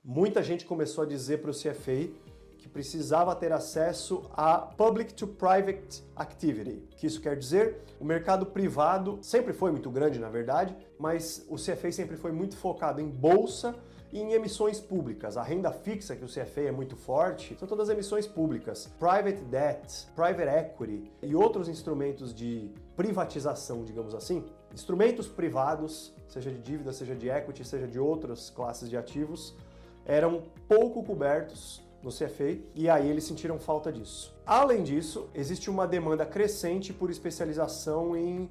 muita gente começou a dizer para o CFA que precisava ter acesso a Public to Private Activity. O que isso quer dizer? O mercado privado sempre foi muito grande, na verdade, mas o CFA sempre foi muito focado em bolsa e em emissões públicas. A renda fixa, que o CFA é muito forte, são todas emissões públicas. Private Debt, Private Equity e outros instrumentos de privatização, digamos assim. Instrumentos privados, seja de dívida, seja de equity, seja de outras classes de ativos, eram pouco cobertos no CFA, e aí eles sentiram falta disso. Além disso, existe uma demanda crescente por especialização em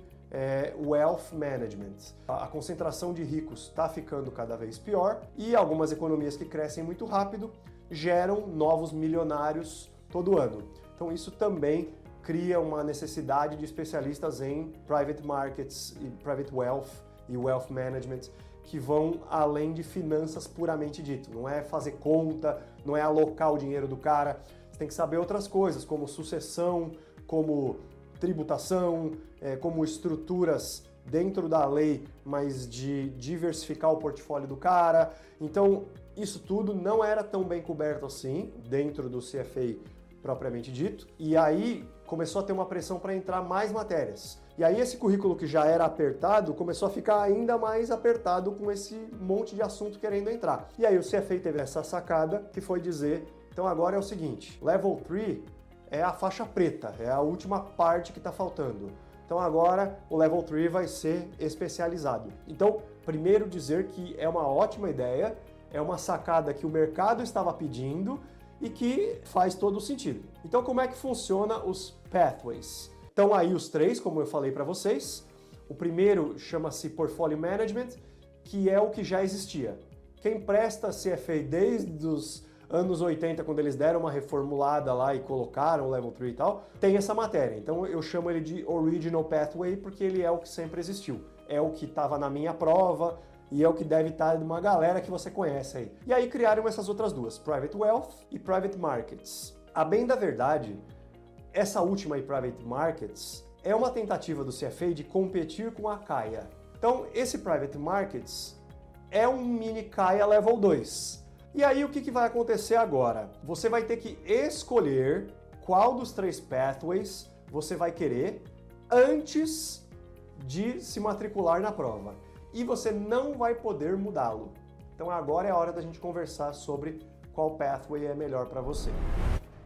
wealth management. A concentração de ricos está ficando cada vez pior e algumas economias que crescem muito rápido geram novos milionários todo ano. Então isso também cria uma necessidade de especialistas em private markets e private wealth e wealth management, que vão além de finanças puramente dito. Não é fazer conta, não é alocar o dinheiro do cara. Você tem que saber outras coisas, como sucessão, como tributação, como estruturas dentro da lei, mas de diversificar o portfólio do cara. Então, isso tudo não era tão bem coberto assim dentro do CFA propriamente dito. E aí começou a ter uma pressão para entrar mais matérias. E aí esse currículo que já era apertado começou a ficar ainda mais apertado com esse monte de assunto querendo entrar. E aí o CFA teve essa sacada que foi dizer, então agora é o seguinte, Level 3 é a faixa preta, é a última parte que está faltando. Então agora o Level 3 vai ser especializado. Então, primeiro dizer que é uma ótima ideia, é uma sacada que o mercado estava pedindo e que faz todo o sentido. Então como é que funciona os pathways? Então aí os três, como eu falei para vocês. O primeiro chama-se Portfolio Management, que é o que já existia. Quem presta CFA desde os anos 80, quando eles deram uma reformulada lá e colocaram o Level 3 e tal, tem essa matéria. Então eu chamo ele de Original Pathway porque ele é o que sempre existiu. É o que estava na minha prova e é o que deve estar de uma galera que você conhece aí. E aí criaram essas outras duas, Private Wealth e Private Markets. A bem da verdade, essa última aí, Private Markets, é uma tentativa do CFA de competir com a Kaya. Então esse Private Markets é um mini Kaya Level 2. E aí o que vai acontecer agora? Você vai ter que escolher qual dos três pathways você vai querer antes de se matricular na prova. E você não vai poder mudá-lo. Então agora é a hora da gente conversar sobre qual pathway é melhor para você.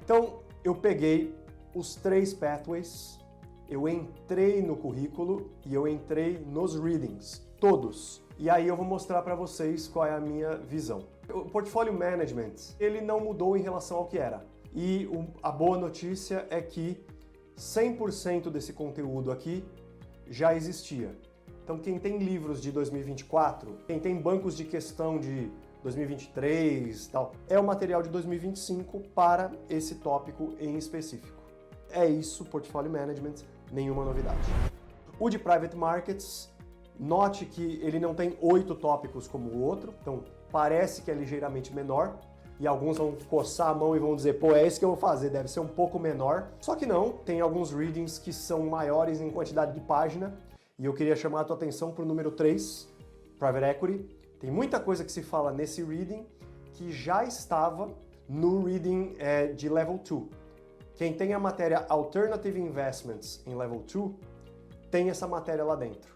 Então eu peguei os três pathways, eu entrei no currículo e eu entrei nos readings, todos. E aí eu vou mostrar para vocês qual é a minha visão. O Portfolio Management, ele não mudou em relação ao que era. E a boa notícia é que 100% desse conteúdo aqui já existia. Então quem tem livros de 2024, quem tem bancos de questão de 2023 e tal, é o material de 2025 para esse tópico em específico. É isso, Portfolio Management, nenhuma novidade. O de Private Markets, note que ele não tem 8 tópicos como o outro, então parece que é ligeiramente menor, e alguns vão coçar a mão e vão dizer, pô, é isso que eu vou fazer, deve ser um pouco menor. Só que não, tem alguns readings que são maiores em quantidade de página, e eu queria chamar a tua atenção para o número 3, Private Equity. Tem muita coisa que se fala nesse reading que já estava no reading de Level 2. Quem tem a matéria Alternative Investments em Level 2, tem essa matéria lá dentro.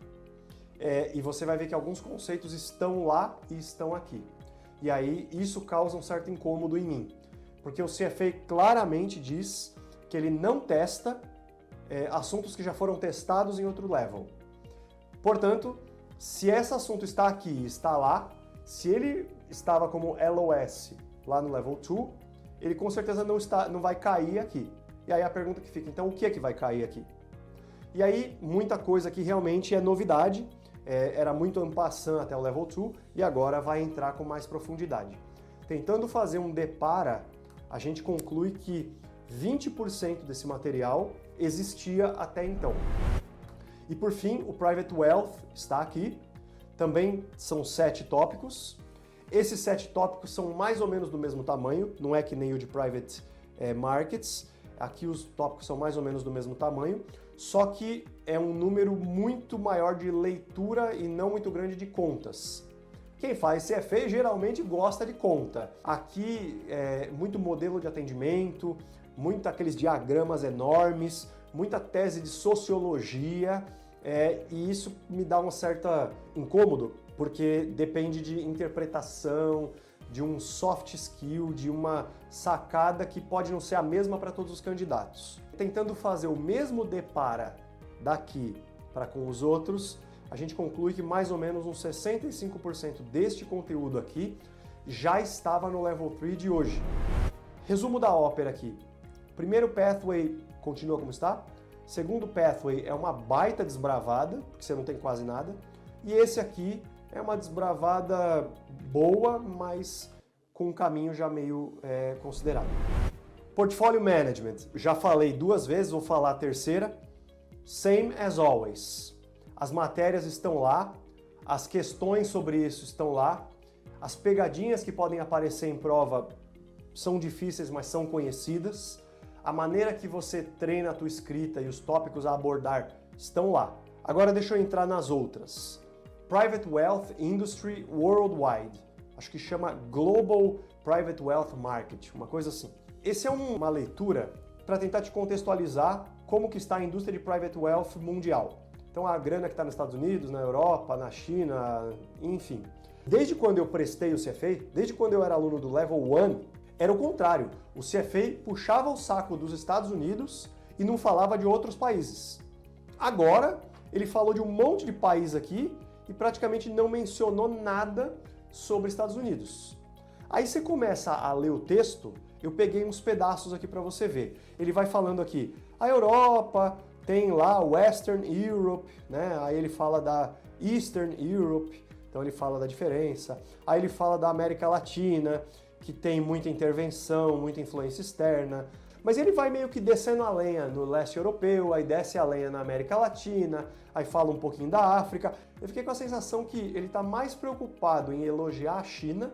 E você vai ver que alguns conceitos estão lá e estão aqui. E aí isso causa um certo incômodo em mim, porque o CFA claramente diz que ele não testa assuntos que já foram testados em outro level. Portanto, se esse assunto está aqui e está lá, se ele estava como LOS lá no Level 2, ele com certeza não vai cair aqui. E aí a pergunta que fica, então o que é que vai cair aqui? E aí muita coisa que realmente é novidade, era muito en passant até o Level 2 e agora vai entrar com mais profundidade. Tentando fazer um depara, a gente conclui que 20% desse material existia até então. E por fim, o Private Wealth está aqui, também são 7 tópicos. Esses 7 tópicos são mais ou menos do mesmo tamanho, não é que nem o de Private Markets, aqui os tópicos são mais ou menos do mesmo tamanho, só que é um número muito maior de leitura e não muito grande de contas. Quem faz CFA geralmente gosta de conta. Aqui é muito modelo de atendimento, muito aqueles diagramas enormes, muita tese de sociologia, e isso me dá um certo incômodo, porque depende de interpretação, de um soft skill, de uma sacada que pode não ser a mesma para todos os candidatos. Tentando fazer o mesmo depara daqui para com os outros, a gente conclui que mais ou menos uns 65% deste conteúdo aqui já estava no Level 3 de hoje. Resumo da ópera aqui. Primeiro pathway continua como está. Segundo pathway é uma baita desbravada, porque você não tem quase nada. E esse aqui é uma desbravada boa, mas com um caminho já meio considerável. Portfolio Management. Já falei 2 vezes, vou falar a terceira. Same as always. As matérias estão lá, as questões sobre isso estão lá, as pegadinhas que podem aparecer em prova são difíceis, mas são conhecidas. A maneira que você treina a tua escrita e os tópicos a abordar estão lá. Agora deixa eu entrar nas outras. Private Wealth Industry Worldwide. Acho que chama Global Private Wealth Market, uma coisa assim. Esse é uma leitura para tentar te contextualizar como que está a indústria de Private Wealth mundial. Então a grana que está nos Estados Unidos, na Europa, na China, enfim. Desde quando eu prestei o CFA, desde quando eu era aluno do Level 1, era o contrário. O CFA puxava o saco dos Estados Unidos e não falava de outros países. Agora, ele falou de um monte de país aqui e praticamente não mencionou nada sobre Estados Unidos. Aí você começa a ler o texto, eu peguei uns pedaços aqui para você ver. Ele vai falando aqui, a Europa tem lá Western Europe, né? Aí ele fala da Eastern Europe, então ele fala da diferença. Aí ele fala da América Latina, que tem muita intervenção, muita influência externa. Mas ele vai meio que descendo a lenha no leste europeu, aí desce a lenha na América Latina, aí fala um pouquinho da África. Eu fiquei com a sensação que ele está mais preocupado em elogiar a China,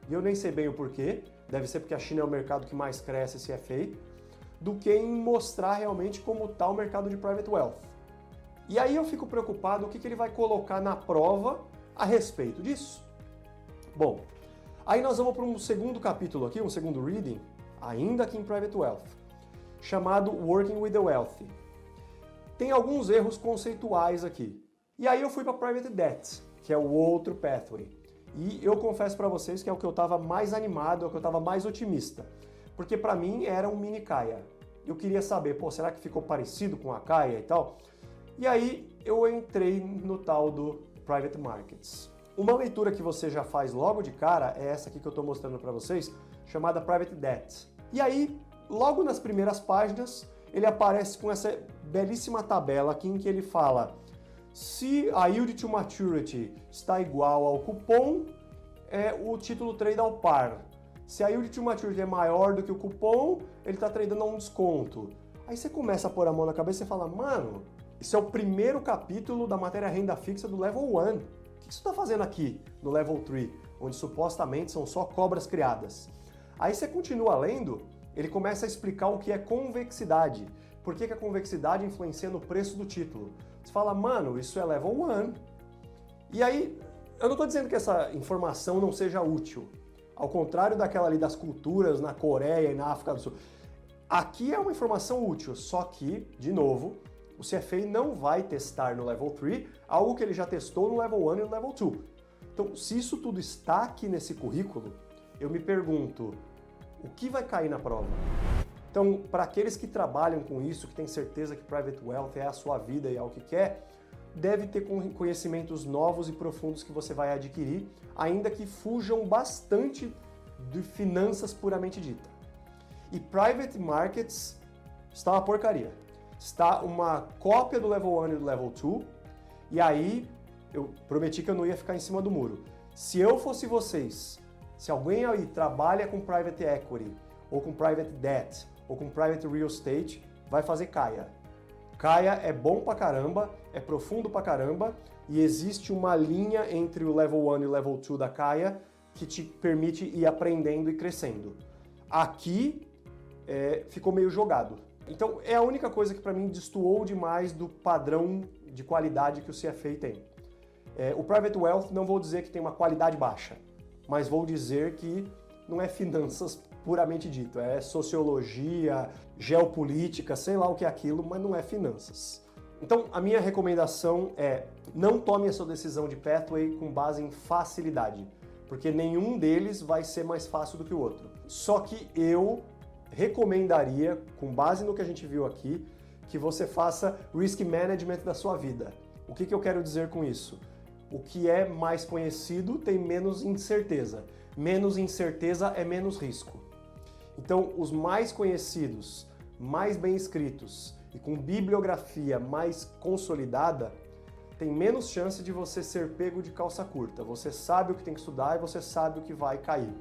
e eu nem sei bem o porquê, deve ser porque a China é o mercado que mais cresce, se é feio, do que em mostrar realmente como está o mercado de Private Wealth. E aí eu fico preocupado o que ele vai colocar na prova a respeito disso. Bom, aí nós vamos para um segundo capítulo aqui, um segundo reading, ainda aqui em Private Wealth, chamado Working with the Wealthy. Tem alguns erros conceituais aqui. E aí eu fui para Private Debt, que é o outro pathway. E eu confesso para vocês que é o que eu estava mais animado, é o que eu estava mais otimista. Porque para mim era um mini Caia. Eu queria saber, será que ficou parecido com a Caia e tal? E aí eu entrei no tal do Private Markets. Uma leitura que você já faz logo de cara é essa aqui que eu estou mostrando para vocês, chamada Private Debt. E aí, logo nas primeiras páginas, ele aparece com essa belíssima tabela aqui em que ele fala se a yield to maturity está igual ao cupom, o título trade ao par. Se a yield to maturity é maior do que o cupom, ele está tradando a um desconto. Aí você começa a pôr a mão na cabeça e fala, mano, isso é o primeiro capítulo da matéria renda fixa do Level 1. O que você está fazendo aqui no Level 3, onde supostamente são só cobras criadas? Aí você continua lendo, ele começa a explicar o que é convexidade. Por que a convexidade influencia no preço do título? Você fala, mano, isso é Level 1. E aí, eu não estou dizendo que essa informação não seja útil. Ao contrário daquela ali das culturas na Coreia e na África do Sul. Aqui é uma informação útil, só que, de novo, o CFA não vai testar no Level 3 algo que ele já testou no Level 1 e no Level 2. Então, se isso tudo está aqui nesse currículo, eu me pergunto, o que vai cair na prova? Então, para aqueles que trabalham com isso, que têm certeza que Private Wealth é a sua vida e é o que quer, deve ter conhecimentos novos e profundos que você vai adquirir, ainda que fujam bastante de finanças puramente dita. E Private Markets está uma porcaria. Está uma cópia do Level 1 e do Level 2, e aí eu prometi que eu não ia ficar em cima do muro. Se eu fosse vocês, se alguém aí trabalha com Private Equity, ou com Private Debt, ou com Private Real Estate, vai fazer Caia. Caia é bom pra caramba, é profundo pra caramba, e existe uma linha entre o Level 1 e o Level 2 da Caia que te permite ir aprendendo e crescendo. Aqui ficou meio jogado. Então é a única coisa que para mim destoou demais do padrão de qualidade que o CFA tem. O Private Wealth não vou dizer que tem uma qualidade baixa, mas vou dizer que não é finanças puramente dito, é sociologia, geopolítica, sei lá o que é aquilo, mas não é finanças. Então, a minha recomendação é não tome a sua decisão de pathway com base em facilidade, porque nenhum deles vai ser mais fácil do que o outro. Só que eu recomendaria, com base no que a gente viu aqui, que você faça risk management da sua vida. O que eu quero dizer com isso? O que é mais conhecido tem menos incerteza. Menos incerteza é menos risco. Então, os mais conhecidos, mais bem escritos e com bibliografia mais consolidada, tem menos chance de você ser pego de calça curta. Você sabe o que tem que estudar e você sabe o que vai cair.